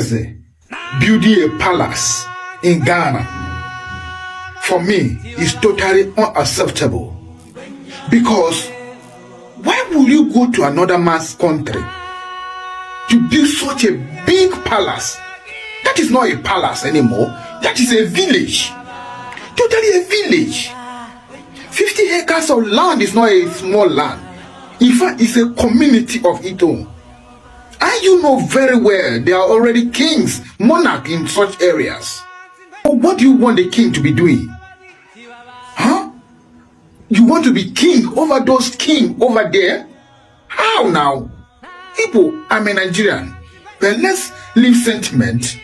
Ekweze building a palace in Ghana, for me, is totally unacceptable. Because why would you go to another man's country to build such a big palace? That is not a palace anymore. That is a village. Totally a village. 50 acres of land is not a small land. In fact, it's a community of its own. And you know very well there are already kings, monarchs in such areas. But what do you want the king to be doing? Huh? You want to be king over those kings over there? How now? Igbo, I'm a Nigerian. But let's leave sentiment.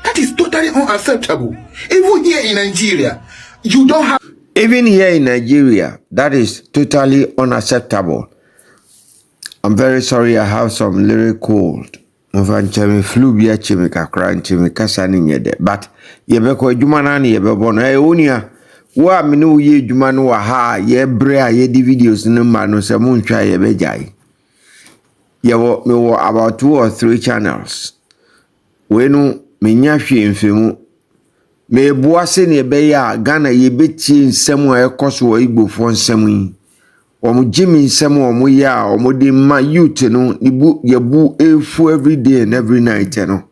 That is totally unacceptable. Even here in Nigeria, you don't have... Even here in Nigeria, that is totally unacceptable. I'm very sorry I have some little cold. Flu bia chimika kran chimika sani nyede. But yebeko jumana ni yebebono. Unia wa minu ye jumanu wa ha ye brea ye di videos ni manu se munchwa yebejai. Yewo me wo about 2 or 3 channels. Wenu menyahwe mfemu. Me buase ne beya Ghana yebeti nsemu a ekoso wo Igbo fo nsemu yi. Omo Jimmy nsemu omo ya omo de ma youth no ibu yebu efu every day and every night no.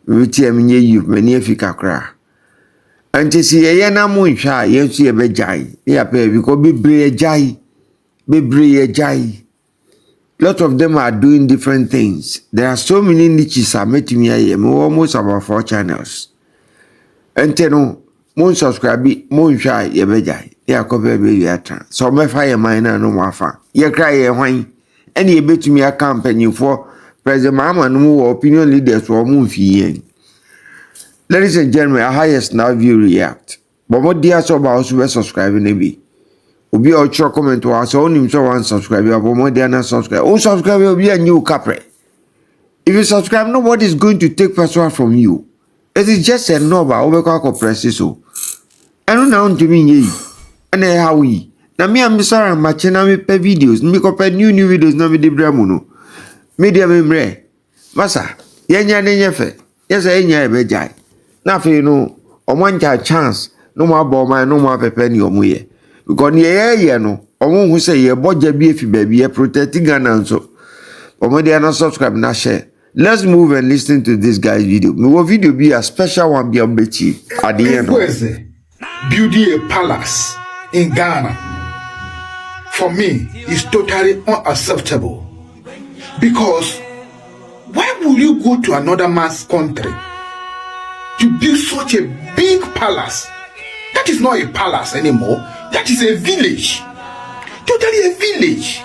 We tie menye youth mani afika kra. Ante si ye na mo nhwa yensu ye bejai. Ya pe bi ko bebre jai. Lot of them are doing different things. There are so many niches are making me here. Almost about 4 channels. Ante no mon subscribe mon hwa ye bejai. Ya ko be yatra. So me fa ye man na no mafa. Ye cry ye hwan. Ene ye betumi a campaign for President Mahama no opinion leaders wo mun fi. Ladies and gentlemen, our highest Snapp-View react. But what dear so about subscribing maybe. Obi or chọ comment wa so onim so one subscribe but more than subscribe. Oh subscribe will be a new capre. If you subscribe, nobody is going to take password from you. It is just a number over ko press so. I don't know to me ye. And how we. Na me am sorry ma channel me pe videos. Me ko pe new videos na me de bramu no. Media memre. Masa, yenya ne nyefe. Yes enya e bejai. Na fe no omancha chance no ma bo man no ma pepe ni omuye. Because ye no, omo hu say ye boja bi efi baby ye protect Ghana so. Omo dey not subscribe na share. Let's move and listen to this guy's video. Me wo video be a special one be bechi at the end. Building a palace in Ghana, for me, is totally unacceptable. Because why would you go to another man's country to build such a big palace? That is not a palace anymore. That is a village. Totally a village.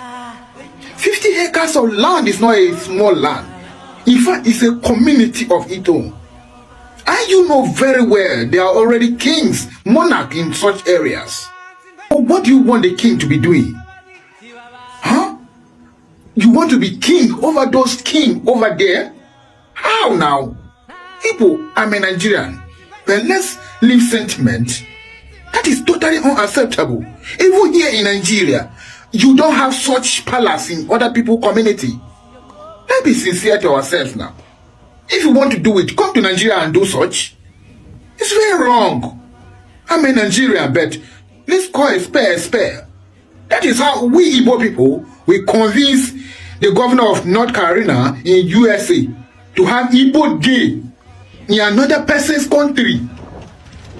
50 acres of land is not a small land. In fact, it's a community of its own. And you know very well there are already kings, monarchs in such areas. But what do you want the king to be doing? Huh? You want to be king over those kings over there? How now? Igbo, I'm a Nigerian. But let's leave sentiment. That is totally unacceptable. Even here in Nigeria, you don't have such palace in other people's community. Let's be sincere to ourselves now. If you want to do it, come to Nigeria and do such. It's very wrong. I'm a Nigerian, but let's call a spare a spare. That is how we Igbo people will convince the governor of North Carolina in USA to have Igbo Day in another person's country.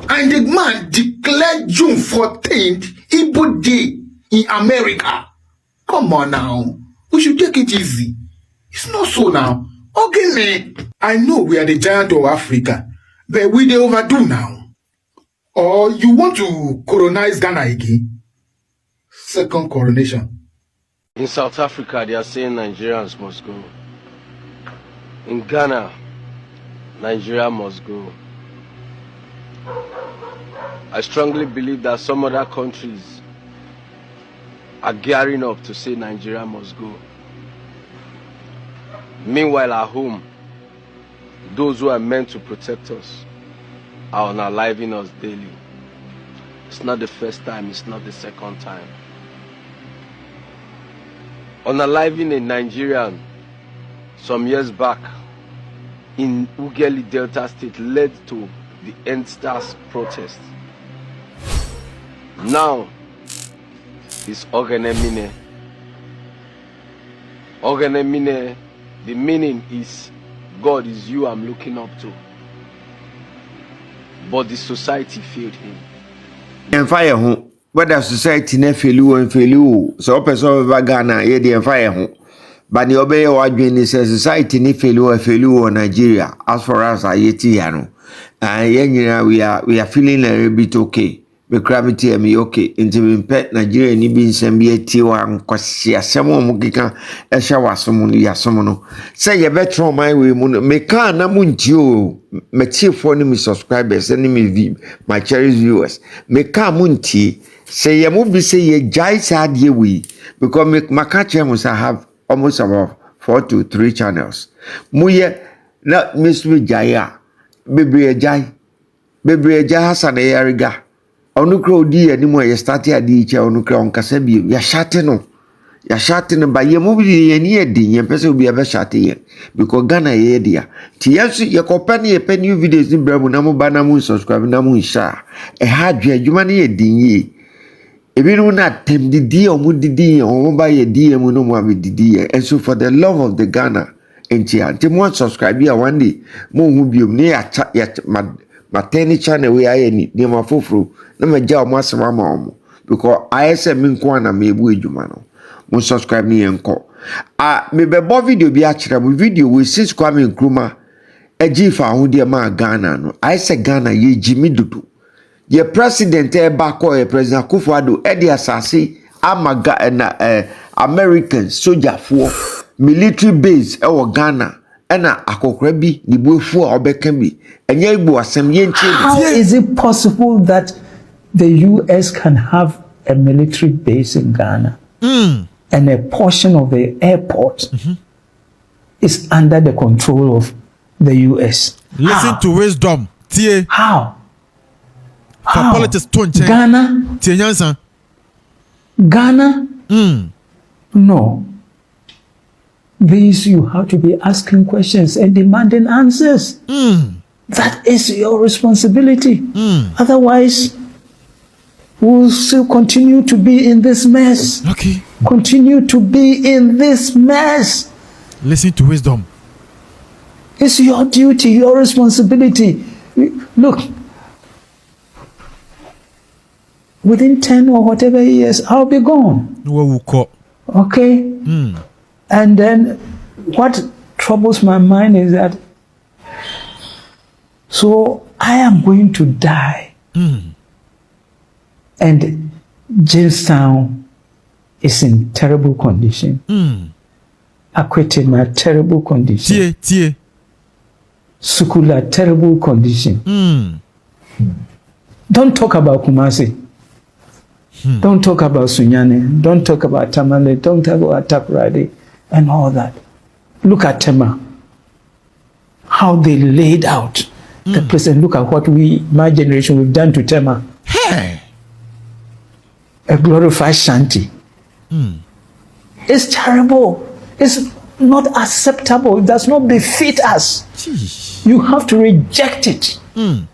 And the man declared June 14th Igbo Day in America. Come on now. We should take it easy. It's not so now. Okay, man. I know we are the giant of Africa, but we they overdo now. Or you want to colonize Ghana again? Second coronation. In South Africa, they are saying Nigerians must go. In Ghana, Nigeria must go. I strongly believe that some other countries are gearing up to say Nigeria must go. Meanwhile, at home, those who are meant to protect us are unaliving us daily. It's not the first time, it's not the second time. Unaliving a Nigerian some years back in Ughelli Delta State led to the EndSARS protest. Now it's Ogenemine. Ogenemine, the meaning is God is you I'm looking up to. But the society failed him. And fire home. Whether society ne fail and fail, so person over Ghana, ye the fire home. But the obey what doing say society ne fail or Nigeria. As far as I yet yano. And we are feeling a little bit okay. Me gravity and me okay. Into me pet Nigeria ni bin sembie tiwa nkwasi asemo mukika esha wasomo ya somo. Say ye better my way me can na munti me for ni me subscribers and me my cherished viewers. Me can munti say ye mo be say ye jai sad ye we because me makache must have almost about 4 to 3 channels. Muye na miswe jaya bebre jai Hassan Yariga. Onukro di animo ye start ya di che onukro onkasa bi ya shate no ba ye mo bi ye ni edi ye pese obi ebe shate ye because Ghana ye dia ti yesu ye kopani ye pe new videos ni bramu na mo ba na mo subscribe na mo sha ha dwe adwuma ni ye di ye ebi no na tem di o mo di o ba ye di mo no mo abi di ye and so for the love of the Ghana enti mo subscribe ya one day mo hu biom ni ya mateni channel we aye ni de ma foforo na ma ja o mo asema ma o because I say me nko na me ebu edwuma no mo subscribe ni enko me be bo video bi a kire mo video we since Kwame Nkrumah agi fa ho de ma Ghana no I say Ghana ye jimi dudu ye president e ba ko e president Akufo-Addo e de asase amaga na American soldier for military base e wo Ghana ena akokora bi ni buefu a obeka bi enye Igbo asem ye nche. How is it possible that the US can have a military base in Ghana and a portion of the airport is under the control of the US? Listen to wisdom. Tie. How? For politics tonche. Ghana? Tie nyansa. Ghana? No. These you have to be asking questions and demanding answers. That is your responsibility. Otherwise, we'll still continue to be in this mess. Okay. Continue to be in this mess. Listen to wisdom. It's your duty, your responsibility. Look, within 10 or whatever years, I'll be gone. Okay? And then what troubles my mind is that, so I am going to die. And Jamestown is in terrible condition. Akwete, terrible condition. Tie. Sukula, terrible condition. Don't talk about Kumasi. Don't talk about Sunyane. Don't talk about Tamale. Don't talk about Takoradi and all that. Look at Tema. How they laid out the place, and look at what my generation, we've done to Tema. Hey. A glorified shanty. It's terrible. It's not acceptable. It does not befit us. Jeez. You have to reject it. You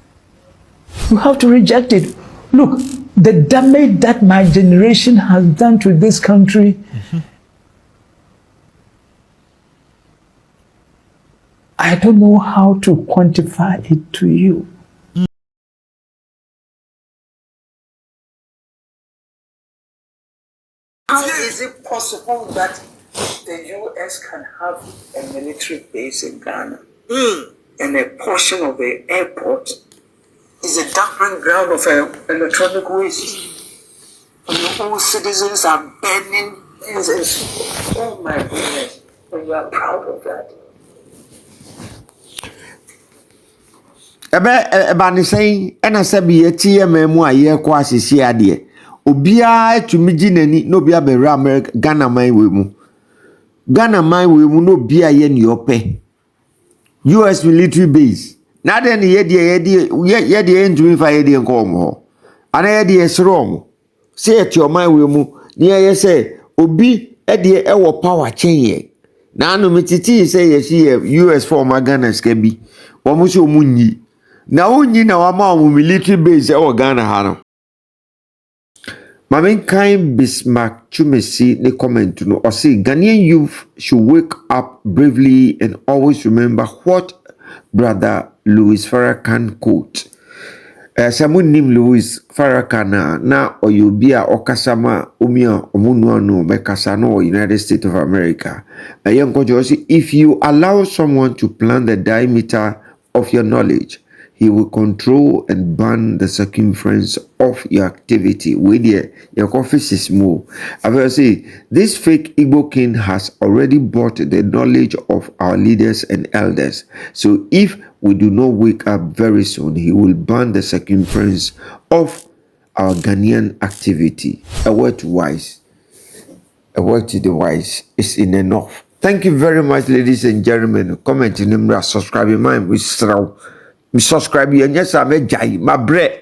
have to reject it. Look, the damage that my generation has done to this country, I don't know how to quantify it to you. How is it possible that the US can have a military base in Ghana and a portion of the airport is a dumping ground of electronic waste? And all citizens are burning things. Oh my goodness. And we are proud of that. Ebani say ena sebi yeti ememu aye kwa asisi ade obia etumi ginani no bia be America Ghana man we mu no bia ye ni ope US military base na de ne ye de entumi fa ye de nkomo ana ye de esro say eti o man we mu ni ye say obi e de e wo power chen ye na no metiti say yesi US for Ghana ska bi omo so munyi na onyi na wama omo military base e Ghana ha no Mamin kind Bismarck Chumesi ne comment no or say Ghanaian youth should wake up bravely and always remember what brother Louis Farrakhan quote. Samunim Louis Farrakhan na oyobia okasama umia omunuano bekasano United States of America. If you allow someone to plan the diameter of your knowledge, he will control and ban the circumference of your activity. With your office is more. I will say this fake Igbo king has already bought the knowledge of our leaders and elders. So if we do not wake up very soon, he will ban the circumference of our Ghanaian activity. A word to wise. A word to the wise is enough. Thank you very much, ladies and gentlemen. Comment in the subscribe. Mind we subscribe. Yes, I'm a jai. My bread.